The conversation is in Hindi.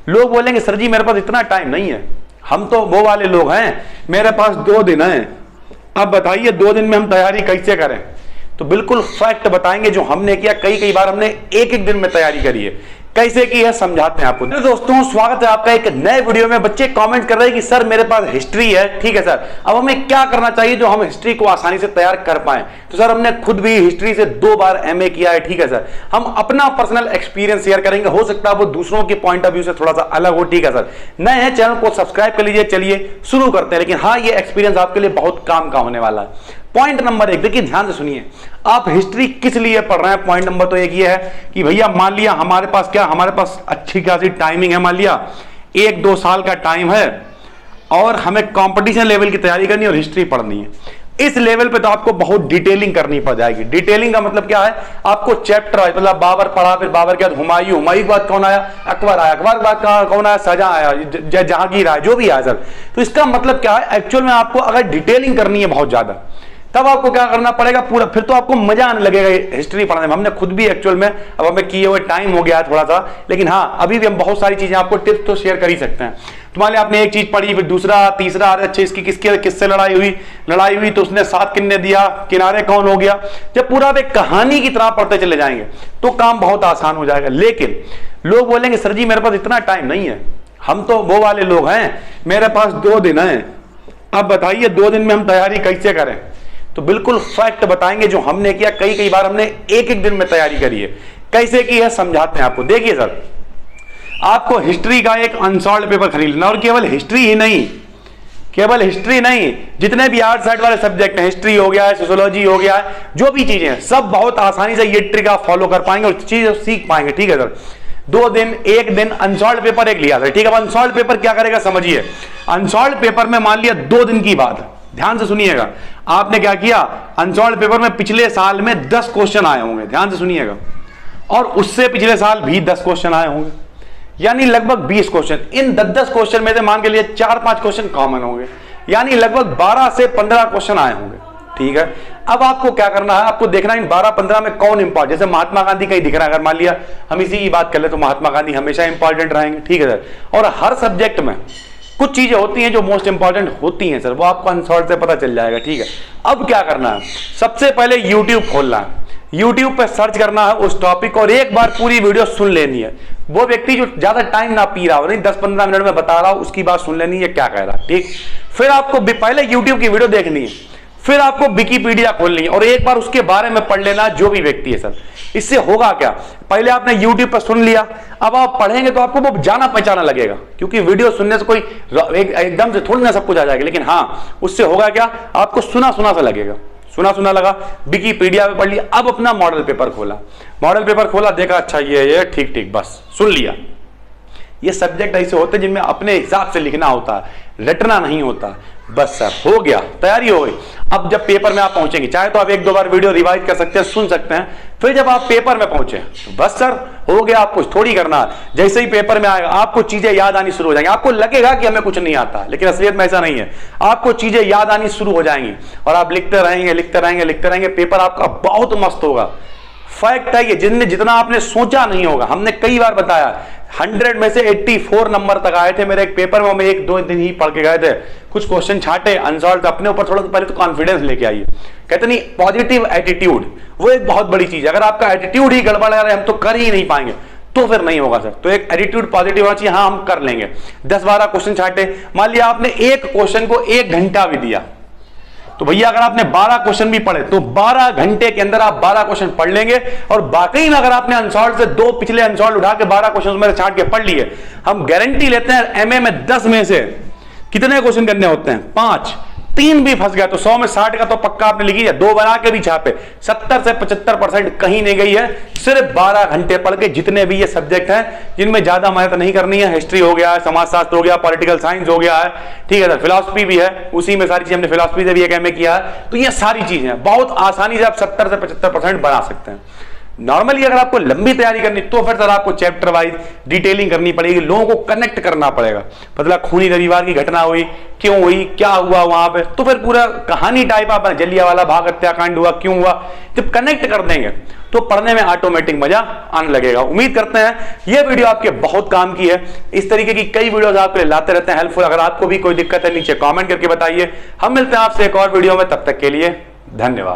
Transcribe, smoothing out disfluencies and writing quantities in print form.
लोग बोलेंगे सर जी मेरे पास इतना टाइम नहीं है, हम तो वो वाले लोग हैं, मेरे पास 2 दिन हैं, अब बताइए 2 दिन में हम तैयारी कैसे करें। तो बिल्कुल फैक्ट बताएंगे जो हमने किया, कई बार हमने एक दिन में तैयारी करी है, कैसे की है समझाते हैं आपको। दोस्तों स्वागत है आपका एक नए वीडियो में। बच्चे कमेंट कर रहे हैं कि सर मेरे पास हिस्ट्री है, ठीक है सर, अब हमें क्या करना चाहिए जो हम हिस्ट्री को आसानी से तैयार कर पाए। तो सर हमने खुद भी हिस्ट्री से 2 बार एमए किया है, ठीक है सर, हम अपना पर्सनल एक्सपीरियंस शेयर करेंगे, हो सकता है वो दूसरों के पॉइंट ऑफ व्यू से थोड़ा सा अलग हो, ठीक है सर। नए हैं चैनल को सब्सक्राइब कर लीजिए। चलिए शुरू करते हैं, लेकिन हाँ ये एक्सपीरियंस आपके लिए बहुत काम का होने वाला है। पॉइंट नंबर 1 देखिए, ध्यान से सुनिए, आप हिस्ट्री किस लिए पढ़ रहे हैं। पॉइंट नंबर तो 1 ये है कि भैया मान लिया हमारे पास अच्छी खासी टाइमिंग है, मान लिया 1-2 साल का टाइम है और हमें कंपटीशन लेवल की तैयारी करनी है और हिस्ट्री पढ़नी है। इस लेवल पे तो आपको बहुत डिटेलिंग करनी पड़ जाएगी। डिटेलिंग का मतलब क्या है, आपको चैप्टर वाइज, मतलब बाबर पढ़ा, फिर बाबर के बाद हुमायूं के बाद कौन आया, अकबर आया, अकबर के बाद कौन आया, शाहजहां आया, जहांगीर आया, जो भी आया सर। तो इसका मतलब क्या है, एक्चुअल में आपको अगर डिटेलिंग करनी है बहुत ज्यादा, तब आपको क्या करना पड़ेगा पूरा, फिर तो आपको मजा आने लगेगा हिस्ट्री पढ़ने में। हमने खुद भी एक्चुअल में, अब हमें किए हुए टाइम हो गया है थोड़ा सा, लेकिन हाँ अभी भी हम बहुत सारी चीजें आपको टिप्स तो शेयर कर ही सकते हैं। तो मान लिया आपने एक चीज पढ़ी, फिर दूसरा तीसरा, अरे अच्छा इसकी किससे लड़ाई हुई तो उसने साथ किन्ने दिया, किनारे कौन हो गया। जब पूरा आप एक कहानी की तरह पढ़ते चले जाएंगे तो काम बहुत आसान हो जाएगा। लेकिन लोग बोलेंगे सर जी मेरे पास इतना टाइम नहीं है, हम तो वो वाले लोग हैं, मेरे पास 2 दिन हैं, अब बताइए 2 दिन में हम तैयारी कैसे करें। तो बिल्कुल फैक्ट बताएंगे जो हमने किया, कई बार हमने एक दिन में तैयारी करी है, कैसे की है समझाते हैं आपको। देखिए सर, आपको हिस्ट्री का एक अनसॉल्व्ड पेपर खरीद लेना, और केवल हिस्ट्री ही नहीं, जितने भी आर्ट साइड वाले सब्जेक्ट हैं, हिस्ट्री हो गया है, सोशियोलॉजी हो गया है, जो भी चीजें हैं सब बहुत आसानी से ये ट्रिक आप फॉलो कर पाएंगे और चीजें सीख पाएंगे, ठीक है सर। 2 दिन, 1 दिन अनसॉल्व्ड पेपर एक लिया सर, ठीक है। अब अनसॉल्व्ड पेपर क्या करेगा समझिए। अनसॉल्व्ड पेपर में मान लिया 2 दिन की बात, ध्यान से सुनिएगा, आपने क्या किया, अनसॉल्व्ड पेपर में पिछले साल में 10 क्वेश्चन आए होंगे, ध्यान से सुनिएगा, और उससे पिछले साल भी 10 क्वेश्चन आए होंगे, यानी लगभग 20 क्वेश्चन। इन 10 क्वेश्चन में से मान के लिए 4-5 क्वेश्चन कॉमन होंगे, यानी लगभग 12 से 15 क्वेश्चन आए होंगे, ठीक है। अब आपको क्या करना है, आपको देखना है इन 12-15 में कौन इंपॉर्टेंट, जैसे महात्मा गांधी कहीं दिख रहा है, अगर मान लिया हम इसी की बात कर ले तो महात्मा गांधी हमेशा इंपॉर्टेंट रहेंगे, ठीक है सर। और हर सब्जेक्ट में कुछ चीजें होती हैं जो मोस्ट इंपॉर्टेंट होती हैं सर, वो आपको अनसॉल्व्ड से पता चल जाएगा, ठीक है। अब क्या करना है, सबसे पहले YouTube खोलना है, YouTube पे सर्च करना है उस टॉपिक और एक बार पूरी वीडियो सुन लेनी है। वो व्यक्ति जो ज्यादा टाइम ना पी रहा हो, नहीं 10-15 मिनट में बता रहा हो, उसकी बात सुन लेनी है क्या कह रहा है, ठीक। फिर आपको पहले YouTube की वीडियो देखनी है, फिर आपको विकिपीडिया खोलनी है और एक बार उसके बारे में पढ़ लेना जो भी व्यक्ति है सर। इससे होगा क्या, पहले आपने YouTube पर सुन लिया, अब आप पढ़ेंगे तो आपको वो जाना पहचाना लगेगा, क्योंकि वीडियो सुनने से कोई एकदम से थोड़ी ना सब कुछ आ जाएगा, लेकिन हाँ उससे होगा क्या, आपको सुना सा लगेगा, सुना लगा, विकिपीडिया पे पढ़ लिया। अब अपना मॉडल पेपर खोला, देखा अच्छा ये ठीक, बस सुन लिया। ये सब्जेक्ट ऐसे होते हैं जिनमें अपने हिसाब से लिखना होता है, रटना नहीं होता। बस सर हो गया, तैयारी हो गई। अब जब पेपर में आप पहुंचेंगे, चाहे तो आप 1-2 बार वीडियो रिवाइज कर सकते हैं, सुन सकते हैं, फिर जब आप पेपर में पहुंचे तो बस सर हो गया, आप कुछ थोड़ी करना है। जैसे ही पेपर में आएगा आपको चीजें याद आनी शुरू हो जाएंगी, आपको लगेगा कि हमें कुछ नहीं आता, लेकिन असलियत में ऐसा नहीं है, आपको चीजें याद आनी शुरू हो जाएंगी और आप लिखते रहेंगे, पेपर आपका बहुत मस्त होगा। फैक्ट है ये, जितना आपने सोचा नहीं होगा। हमने कई बार बताया 100 में से 84 नंबर तक आए थे मेरे एक पेपर में, मैं 1-2 दिन ही पढ़ के गए थे, कुछ क्वेश्चन छाटे अनसॉल्व्ड, अपने ऊपर थोड़ा सा पहले तो कॉन्फिडेंस लेके आइए। कहते नहीं, पॉजिटिव एटीट्यूड वो एक बहुत बड़ी चीज है। अगर आपका एटीट्यूड ही गड़बड़ है, हम तो कर ही नहीं पाएंगे, तो फिर नहीं होगा सर। तो एक एटीट्यूड पॉजिटिव होना चाहिए, हाँ हम कर लेंगे। 10-12 क्वेश्चन छाटे, मान लिया आपने एक क्वेश्चन को 1 घंटा भी दिया, तो भैया अगर आपने 12 क्वेश्चन भी पढ़े तो 12 घंटे के अंदर आप 12 क्वेश्चन पढ़ लेंगे। और बाकी में अगर आपने अनसॉल्व्ड से 2 पिछले अनसॉल्व्ड उठा के 12 क्वेश्चन मेरे छाट के पढ़ लिए, हम गारंटी लेते हैं एमए में 10 में से कितने क्वेश्चन करने होते हैं, 5, 3 भी फंस गया तो 100 में 60 का तो पक्का आपने लिखी है। 2 बना के भी छापे, 70 से 75% कहीं नहीं गई है, सिर्फ 12 घंटे पढ़ के। जितने भी ये सब्जेक्ट हैं जिनमें ज्यादा मेहनत नहीं करनी है, हिस्ट्री हो गया है, समाजशास्त्र हो गया, पॉलिटिकल साइंस हो गया है, ठीक है सर, फिलॉसफी भी है, उसी में सारी चीजें हमने फिलॉसफी से भी एक एमए किया है। तो ये सारी चीजें बहुत आसानी से आप 70 से 75% बना सकते हैं। नॉर्मली अगर आपको लंबी तैयारी करनी तो फिर सर आपको चैप्टर वाइज डिटेलिंग करनी पड़ेगी, लोगों को कनेक्ट करना पड़ेगा। मतलब खूनी रविवार की घटना हुई, क्यों हुई, क्या हुआ वहां पे, तो फिर पूरा कहानी टाइप आप जलियांवाला बाग हत्याकांड हुआ, क्यों हुआ, जब कनेक्ट कर देंगे तो पढ़ने में ऑटोमेटिक मजा आने लगेगा। उम्मीद करते हैं ये वीडियो आपके बहुत काम की है। इस तरीके की कई वीडियोस आपके लिए लाते रहते हैं हेल्पफुल। अगर आपको भी कोई दिक्कत है नीचे कमेंट करके बताइए। हम मिलते हैं आपसे एक और वीडियो में, तब तक के लिए धन्यवाद।